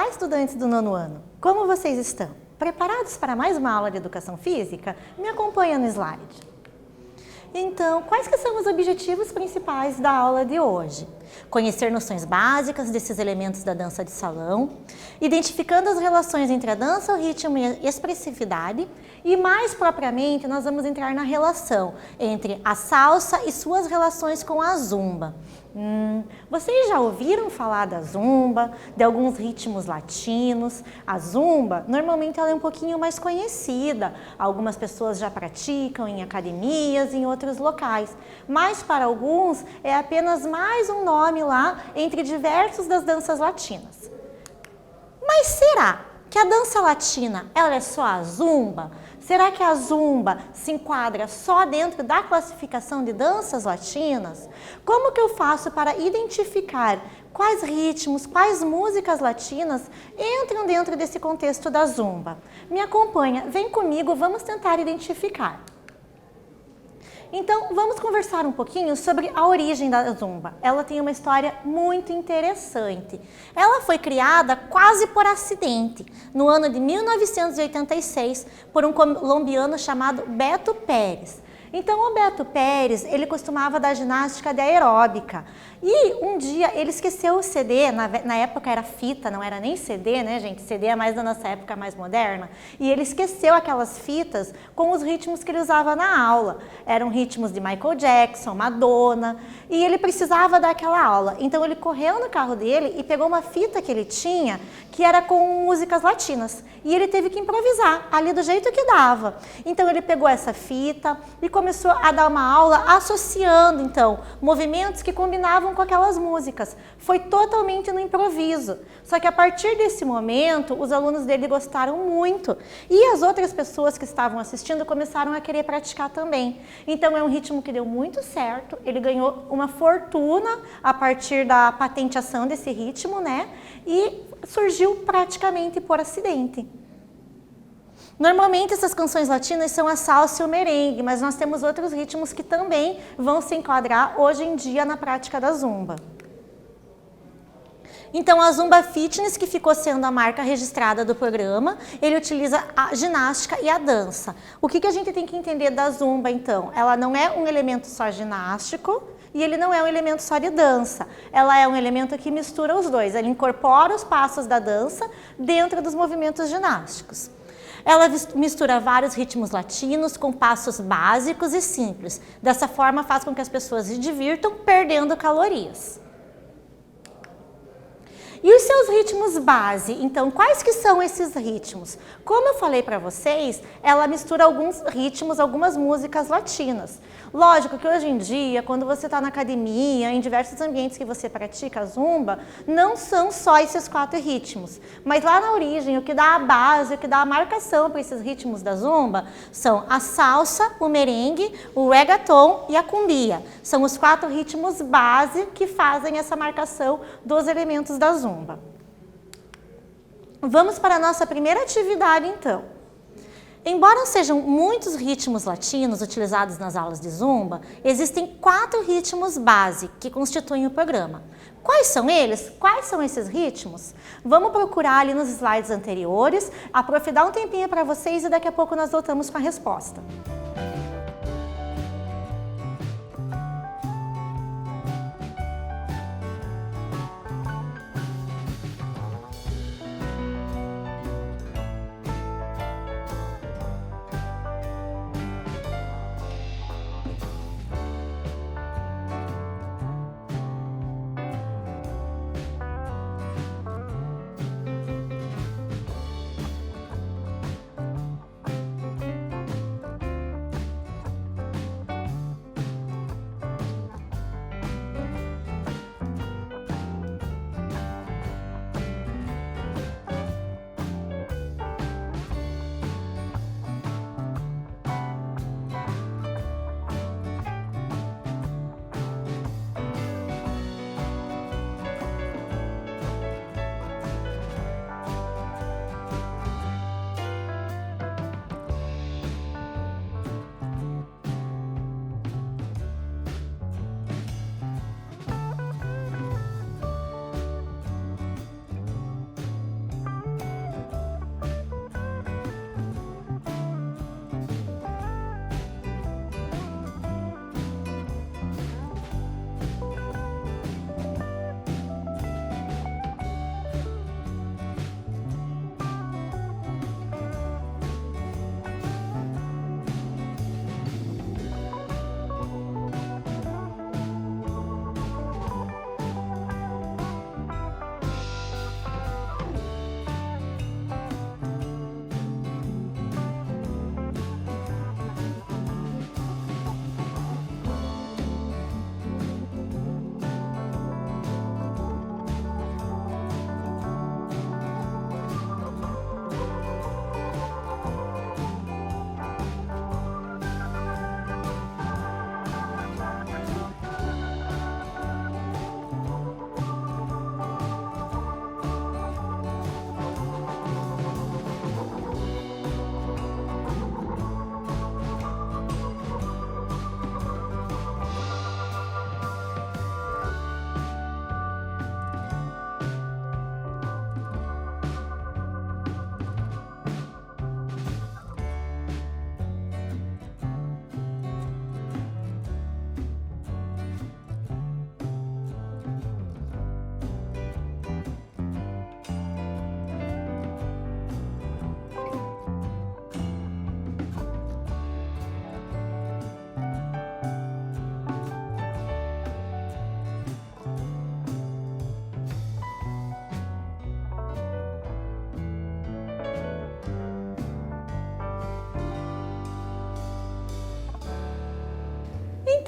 Olá, estudantes do nono ano! Como vocês estão? Preparados para mais uma aula de Educação Física? Me acompanha no slide. Então, quais que são os objetivos principais da aula de hoje? Conhecer noções básicas desses elementos da dança de salão, identificando as relações entre a dança, o ritmo e a expressividade, e mais propriamente nós vamos entrar na relação entre a salsa e suas relações com a zumba. Vocês já ouviram falar da zumba, de alguns ritmos latinos? A zumba, normalmente ela é um pouquinho mais conhecida. Algumas pessoas já praticam em academias, em outros locais. Mas para alguns é apenas mais um nome lá entre diversos das danças latinas. Mas será que a dança latina, ela é só a zumba? Será que a zumba se enquadra só dentro da classificação de danças latinas? Como que eu faço para identificar quais ritmos, quais músicas latinas entram dentro desse contexto da zumba? Me acompanha, vem comigo, vamos tentar identificar. Então, vamos conversar um pouquinho sobre a origem da zumba. Ela tem uma história muito interessante. Ela foi criada quase por acidente, no ano de 1986, por um colombiano chamado Beto Pérez. Então, o Beto Pérez, ele costumava dar ginástica de aeróbica. E um dia ele esqueceu o CD, na época era fita, não era nem CD, né, gente? CD é mais da nossa época mais moderna. E ele esqueceu aquelas fitas com os ritmos que ele usava na aula. Eram ritmos de Michael Jackson, Madonna, e ele precisava dar aquela aula. Então ele correu no carro dele e pegou uma fita que ele tinha, que era com músicas latinas. E ele teve que improvisar, ali do jeito que dava. Então ele pegou essa fita e começou a dar uma aula associando, então, movimentos que combinavam com aquelas músicas. Foi totalmente no improviso. Só que a partir desse momento, os alunos dele gostaram muito. E as outras pessoas que estavam assistindo começaram a querer praticar também. Então é um ritmo que deu muito certo. Ele ganhou uma fortuna a partir da patenteação desse ritmo, né? E surgiu praticamente por acidente. Normalmente essas canções latinas são a salsa e o merengue, mas nós temos outros ritmos que também vão se enquadrar hoje em dia na prática da zumba. Então a Zumba Fitness, que ficou sendo a marca registrada do programa, ele utiliza a ginástica e a dança. O que a gente tem que entender da zumba então? Ela não é um elemento só ginástico, e ele não é um elemento só de dança. Ela é um elemento que mistura os dois. Ela incorpora os passos da dança dentro dos movimentos ginásticos. Ela mistura vários ritmos latinos com passos básicos e simples. Dessa forma faz com que as pessoas se divirtam perdendo calorias. E os seus ritmos base, então, quais que são esses ritmos? Como eu falei para vocês, ela mistura alguns ritmos, algumas músicas latinas. Lógico que hoje em dia, quando você está na academia, em diversos ambientes que você pratica a zumba, não são só esses 4 ritmos. Mas lá na origem, o que dá a base, o que dá a marcação para esses ritmos da zumba, são a salsa, o merengue, o reggaeton e a cumbia. São os 4 ritmos base que fazem essa marcação dos elementos da zumba. Vamos para a nossa primeira atividade, então. Embora sejam muitos ritmos latinos utilizados nas aulas de zumba, existem 4 ritmos base que constituem o programa. Quais são eles? Quais são esses ritmos? Vamos procurar ali nos slides anteriores. A prof dá um tempinho para vocês e daqui a pouco nós voltamos com a resposta.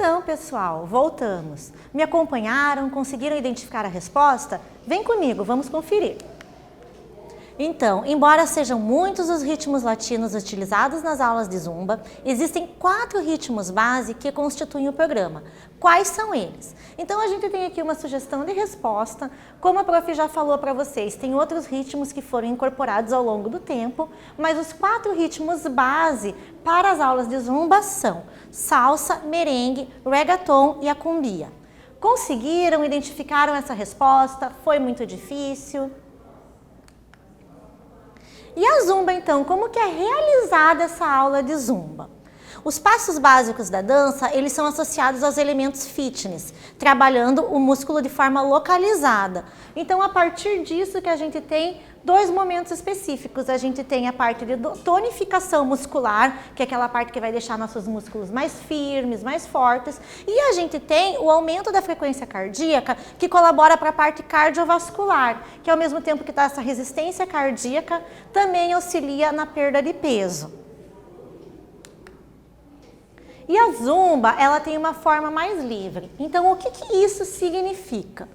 Então, pessoal, voltamos. Me acompanharam? Conseguiram identificar a resposta? Vem comigo, vamos conferir. Então, embora sejam muitos os ritmos latinos utilizados nas aulas de zumba, existem 4 ritmos base que constituem o programa. Quais são eles? Então, a gente tem aqui uma sugestão de resposta. Como a prof já falou para vocês, tem outros ritmos que foram incorporados ao longo do tempo, mas os 4 ritmos base para as aulas de zumba são salsa, merengue, reggaeton e a cumbia. Conseguiram? Identificaram essa resposta? Foi muito difícil? E a zumba, então, como que é realizada essa aula de zumba? Os passos básicos da dança, eles são associados aos elementos fitness, trabalhando o músculo de forma localizada. Então, a partir disso que a gente tem 2 momentos específicos. A gente tem a parte de tonificação muscular, que é aquela parte que vai deixar nossos músculos mais firmes, mais fortes. E a gente tem o aumento da frequência cardíaca, que colabora para a parte cardiovascular, que ao mesmo tempo que dá essa resistência cardíaca, também auxilia na perda de peso. E a zumba, ela tem uma forma mais livre. Então, o que isso significa?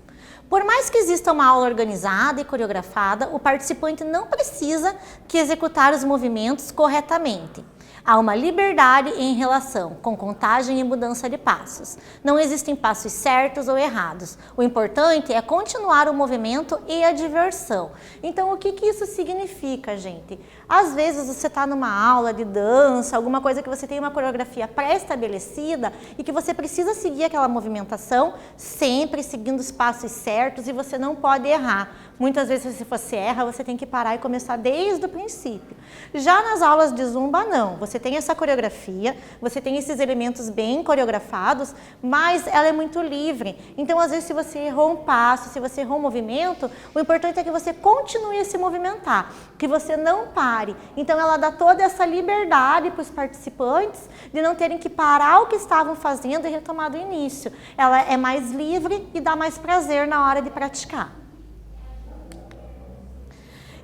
Por mais que exista uma aula organizada e coreografada, o participante não precisa que executar os movimentos corretamente. Há uma liberdade em relação com contagem e mudança de passos. Não existem passos certos ou errados. O importante é continuar o movimento e a diversão. Então, o que isso significa, gente? Às vezes você está numa aula de dança, alguma coisa que você tem uma coreografia pré-estabelecida e que você precisa seguir aquela movimentação, sempre seguindo os passos certos, e você não pode errar. Muitas vezes, se você erra, você tem que parar e começar desde o princípio. Já nas aulas de zumba, não. Você tem essa coreografia, você tem esses elementos bem coreografados, mas ela é muito livre. Então, às vezes, se você errou um passo, se você errou um movimento, o importante é que você continue a se movimentar, que você não pare. Então, ela dá toda essa liberdade para os participantes de não terem que parar o que estavam fazendo e retomar do início. Ela é mais livre e dá mais prazer na hora de praticar.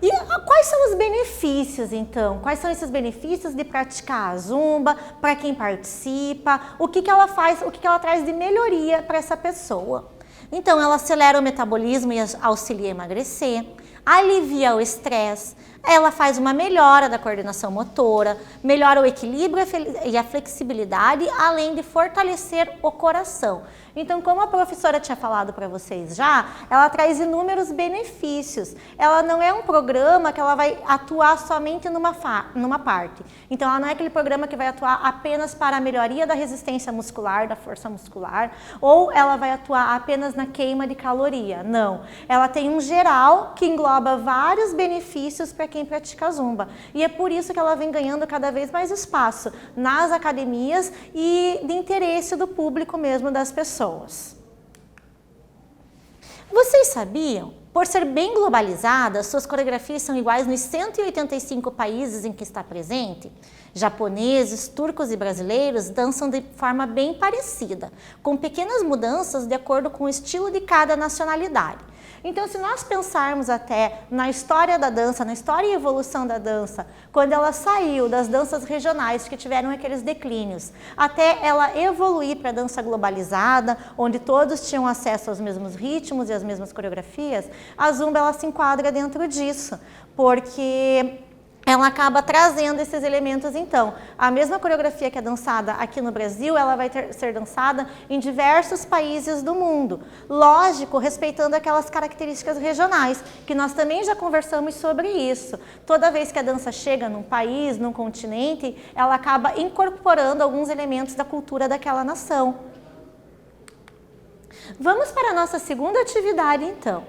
E quais são os benefícios, então? Quais são esses benefícios de praticar a zumba, para quem participa? O que ela faz, o que ela traz de melhoria para essa pessoa? Então, ela acelera o metabolismo e auxilia a emagrecer, alivia o estresse, ela faz uma melhora da coordenação motora, melhora o equilíbrio e a flexibilidade, além de fortalecer o coração. Então, como a professora tinha falado para vocês já, ela traz inúmeros benefícios. Ela não é um programa que ela vai atuar somente numa parte. Então, ela não é aquele programa que vai atuar apenas para a melhoria da resistência muscular, da força muscular, ou ela vai atuar apenas na queima de caloria. Não. Ela tem um geral que engloba vários benefícios para quem pratica zumba. E é por isso que ela vem ganhando cada vez mais espaço nas academias e de interesse do público mesmo, das pessoas. Vocês sabiam? Por ser bem globalizada, suas coreografias são iguais nos 185 países em que está presente. Japoneses, turcos e brasileiros dançam de forma bem parecida, com pequenas mudanças de acordo com o estilo de cada nacionalidade. Então, se nós pensarmos até na história da dança, na história e evolução da dança, quando ela saiu das danças regionais que tiveram aqueles declínios, até ela evoluir para a dança globalizada, onde todos tinham acesso aos mesmos ritmos e às mesmas coreografias, a zumba ela se enquadra dentro disso, porque ela acaba trazendo esses elementos. Então, a mesma coreografia que é dançada aqui no Brasil, ela vai ser dançada em diversos países do mundo. Lógico, respeitando aquelas características regionais, que nós também já conversamos sobre isso. Toda vez que a dança chega num país, num continente, ela acaba incorporando alguns elementos da cultura daquela nação. Vamos para a nossa segunda atividade, então.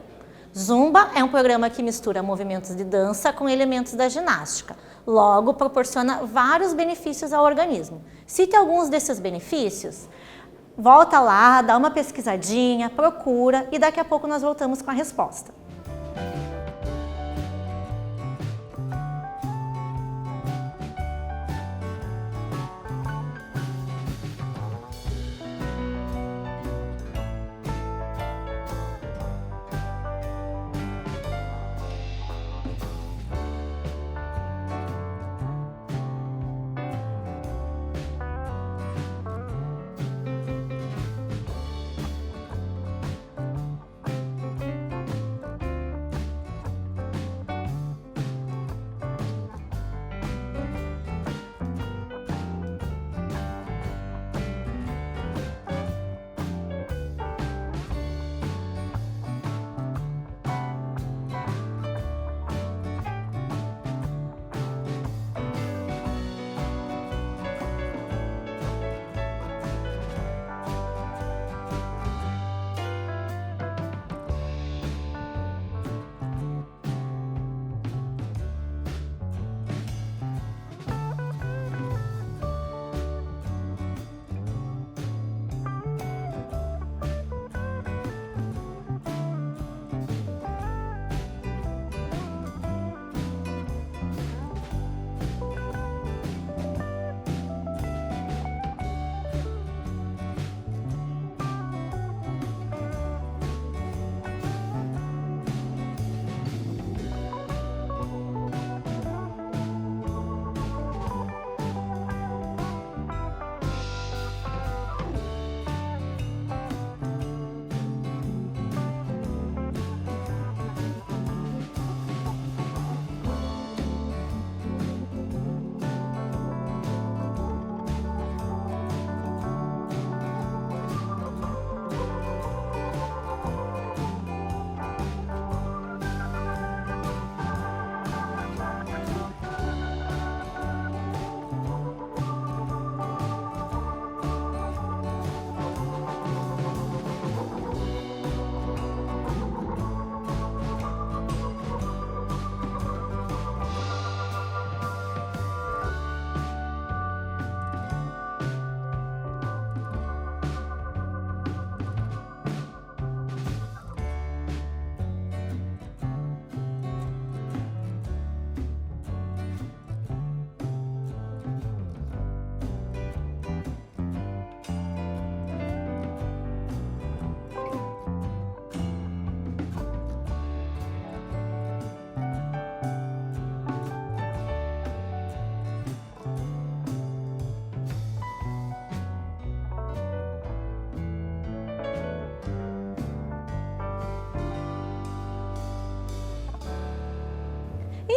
Zumba é um programa que mistura movimentos de dança com elementos da ginástica. Logo, proporciona vários benefícios ao organismo. Cite alguns desses benefícios. Volta lá, dá uma pesquisadinha, procura e daqui a pouco nós voltamos com a resposta.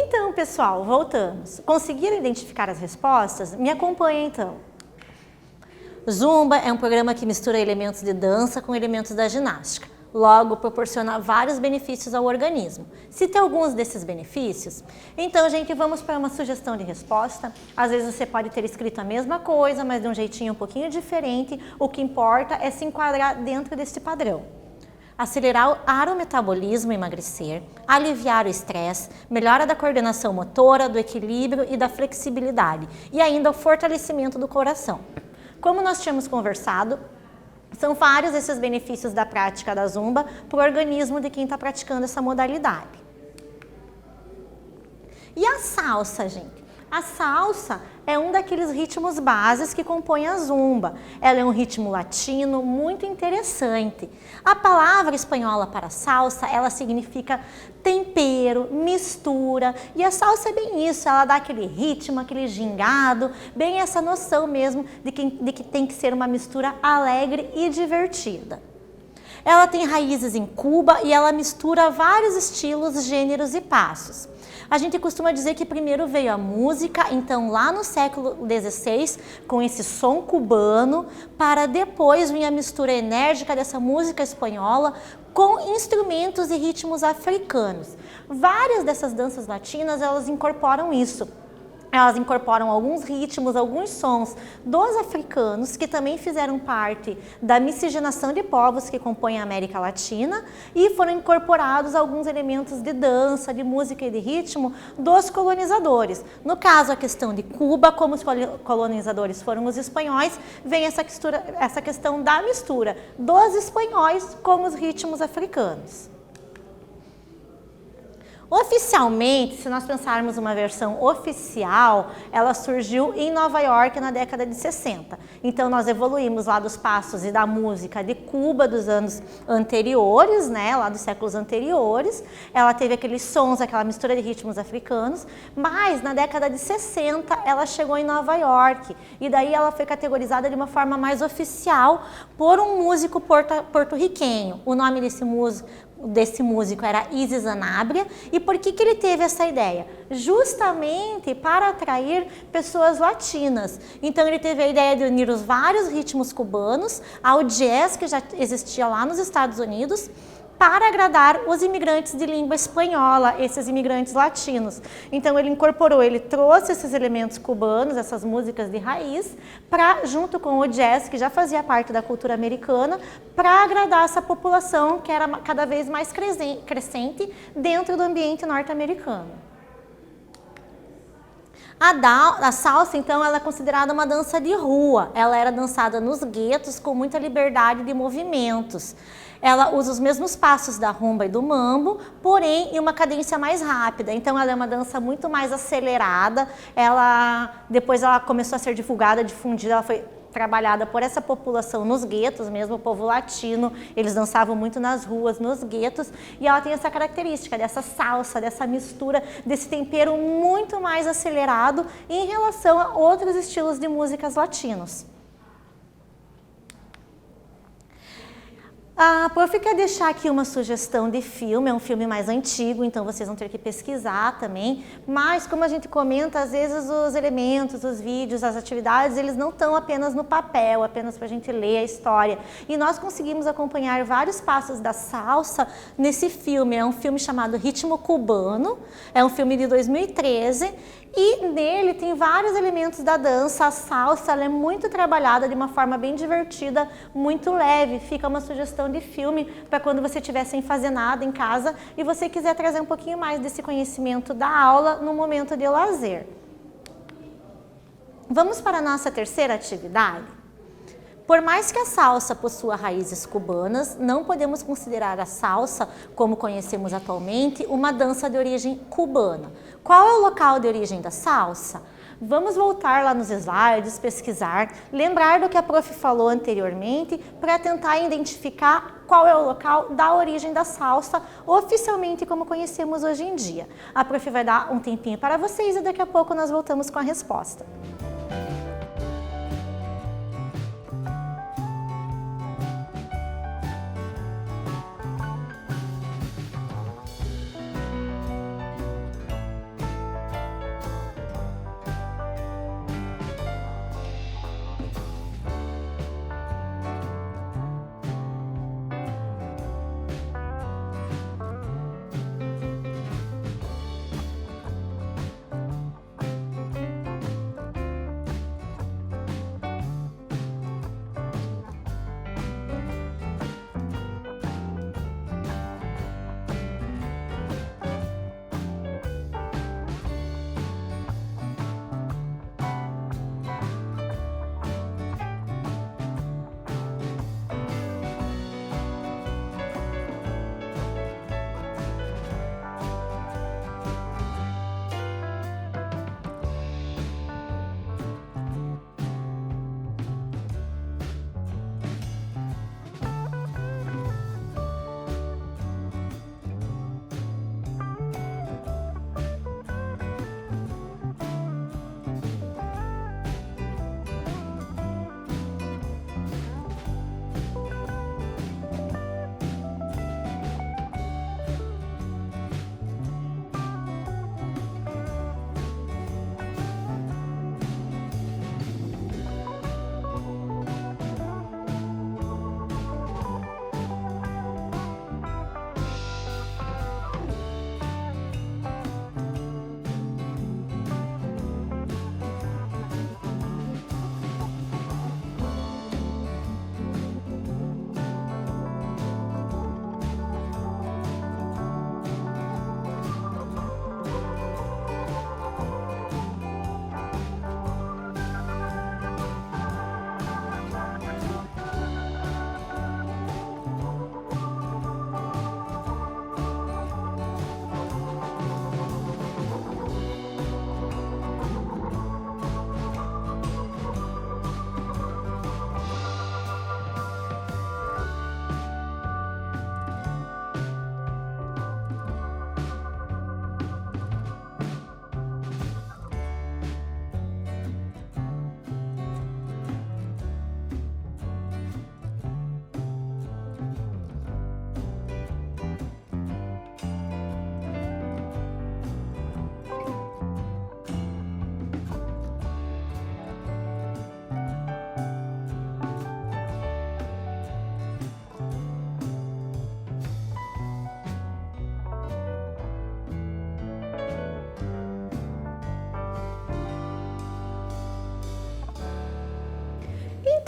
Então, pessoal, voltamos. Conseguiram identificar as respostas? Me acompanhem, então. Zumba é um programa que mistura elementos de dança com elementos da ginástica. Logo, proporciona vários benefícios ao organismo. Cite alguns desses benefícios. Então, gente, vamos para uma sugestão de resposta. Às vezes você pode ter escrito a mesma coisa, mas de um jeitinho um pouquinho diferente. O que importa é se enquadrar dentro deste padrão. Acelerar o metabolismo e emagrecer, aliviar o estresse, melhora da coordenação motora, do equilíbrio e da flexibilidade, e ainda o fortalecimento do coração. Como nós tínhamos conversado, são vários esses benefícios da prática da Zumba para o organismo de quem está praticando essa modalidade. E a salsa, gente? A salsa é um daqueles ritmos bases que compõem a Zumba. Ela é um ritmo latino muito interessante. A palavra espanhola para salsa, ela significa tempero, mistura. E a salsa é bem isso, ela dá aquele ritmo, aquele gingado, bem essa noção mesmo de que tem que ser uma mistura alegre e divertida. Ela tem raízes em Cuba e ela mistura vários estilos, gêneros e passos. A gente costuma dizer que primeiro veio a música, então lá no século XVI, com esse som cubano, para depois vir a mistura enérgica dessa música espanhola com instrumentos e ritmos africanos. Várias dessas danças latinas, elas incorporam isso. Elas incorporam alguns ritmos, alguns sons dos africanos, que também fizeram parte da miscigenação de povos que compõem a América Latina, e foram incorporados alguns elementos de dança, de música e de ritmo dos colonizadores. No caso, a questão de Cuba, como os colonizadores foram os espanhóis, vem essa questão da mistura dos espanhóis com os ritmos africanos. Oficialmente, se nós pensarmos uma versão oficial, ela surgiu em Nova York na década de 60. Então, nós evoluímos lá dos passos e da música de Cuba dos anos anteriores, né, lá dos séculos anteriores. Ela teve aqueles sons, aquela mistura de ritmos africanos, mas na década de 60 ela chegou em Nova York e daí ela foi categorizada de uma forma mais oficial por um músico porto-riquenho. O nome desse músico era Easy Sanabria. E por que ele teve essa ideia? Justamente para atrair pessoas latinas. Então ele teve a ideia de unir os vários ritmos cubanos ao jazz que já existia lá nos Estados Unidos, para agradar os imigrantes de língua espanhola, esses imigrantes latinos. Então ele trouxe esses elementos cubanos, essas músicas de raiz, junto com o jazz, que já fazia parte da cultura americana, para agradar essa população que era cada vez mais crescente dentro do ambiente norte-americano. A salsa, então, ela é considerada uma dança de rua. Ela era dançada nos guetos com muita liberdade de movimentos. Ela usa os mesmos passos da rumba e do mambo, porém em uma cadência mais rápida. Então ela é uma dança muito mais acelerada. Depois ela começou a ser difundida, ela foi trabalhada por essa população nos guetos, mesmo o povo latino, eles dançavam muito nas ruas, nos guetos, e ela tem essa característica dessa salsa, dessa mistura, desse tempero muito mais acelerado em relação a outros estilos de músicas latinos. A Prof quer deixar aqui uma sugestão de filme, é um filme mais antigo, então vocês vão ter que pesquisar também, mas como a gente comenta, às vezes os elementos, os vídeos, as atividades, eles não estão apenas no papel, apenas para a gente ler a história. E nós conseguimos acompanhar vários passos da salsa nesse filme, é um filme chamado Ritmo Cubano, é um filme de 2013, e nele tem vários elementos da dança. A salsa ela é muito trabalhada de uma forma bem divertida, muito leve. Fica uma sugestão de filme para quando você estiver sem fazer nada em casa e você quiser trazer um pouquinho mais desse conhecimento da aula no momento de lazer. Vamos para a nossa terceira atividade? Por mais que a salsa possua raízes cubanas, não podemos considerar a salsa, como conhecemos atualmente, uma dança de origem cubana. Qual é o local de origem da salsa? Vamos voltar lá nos slides, pesquisar, lembrar do que a Prof falou anteriormente para tentar identificar qual é o local da origem da salsa, oficialmente como conhecemos hoje em dia. A Prof vai dar um tempinho para vocês e daqui a pouco nós voltamos com a resposta.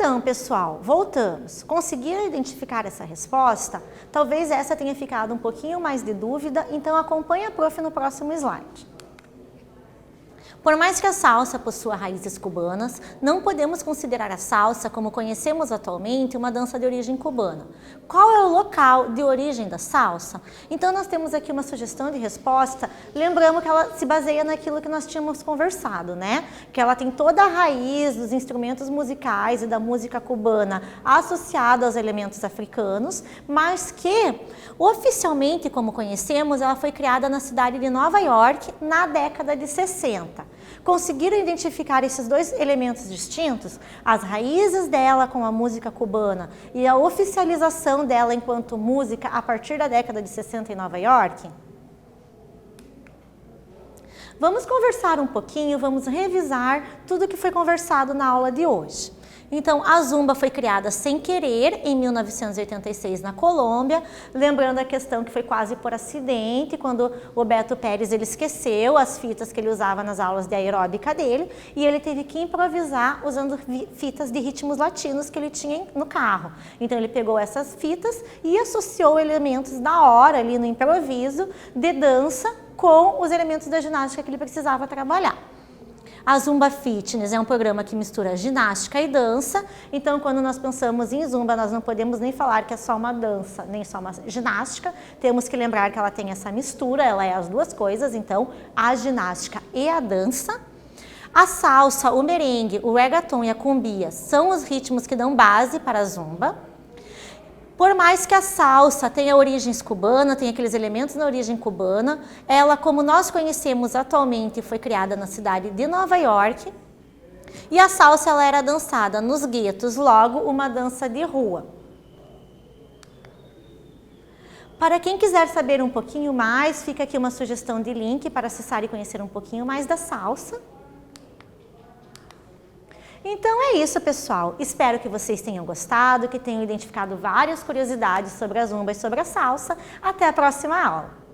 Então, pessoal, voltamos. Conseguiram identificar essa resposta? Talvez essa tenha ficado um pouquinho mais de dúvida, então acompanhe a prof no próximo slide. Por mais que a salsa possua raízes cubanas, não podemos considerar a salsa, como conhecemos atualmente, uma dança de origem cubana. Qual é o local de origem da salsa? Então nós temos aqui uma sugestão de resposta, lembrando que ela se baseia naquilo que nós tínhamos conversado, né? Que ela tem toda a raiz dos instrumentos musicais e da música cubana associada aos elementos africanos, mas que, oficialmente, como conhecemos, ela foi criada na cidade de Nova York na década de 60. Conseguiram identificar esses dois elementos distintos? As raízes dela com a música cubana e a oficialização dela enquanto música a partir da década de 60 em Nova York? Vamos conversar um pouquinho, vamos revisar tudo que foi conversado na aula de hoje. Então, a zumba foi criada sem querer em 1986 na Colômbia, lembrando a questão que foi quase por acidente, quando o Beto Pérez ele esqueceu as fitas que ele usava nas aulas de aeróbica dele e ele teve que improvisar usando fitas de ritmos latinos que ele tinha no carro. Então, ele pegou essas fitas e associou elementos da hora ali no improviso de dança com os elementos da ginástica que ele precisava trabalhar. A Zumba Fitness é um programa que mistura ginástica e dança, então quando nós pensamos em Zumba, nós não podemos nem falar que é só uma dança, nem só uma ginástica, temos que lembrar que ela tem essa mistura, ela é as duas coisas, então a ginástica e a dança. A salsa, o merengue, o reggaeton e a cumbia são os ritmos que dão base para a Zumba. Por mais que a salsa tenha origens cubanas, tenha aqueles elementos na origem cubana, ela, como nós conhecemos atualmente, foi criada na cidade de Nova York. E a salsa ela era dançada nos guetos, logo uma dança de rua. Para quem quiser saber um pouquinho mais, fica aqui uma sugestão de link para acessar e conhecer um pouquinho mais da salsa. Então é isso, pessoal. Espero que vocês tenham gostado, que tenham identificado várias curiosidades sobre a zumba e sobre a salsa. Até a próxima aula!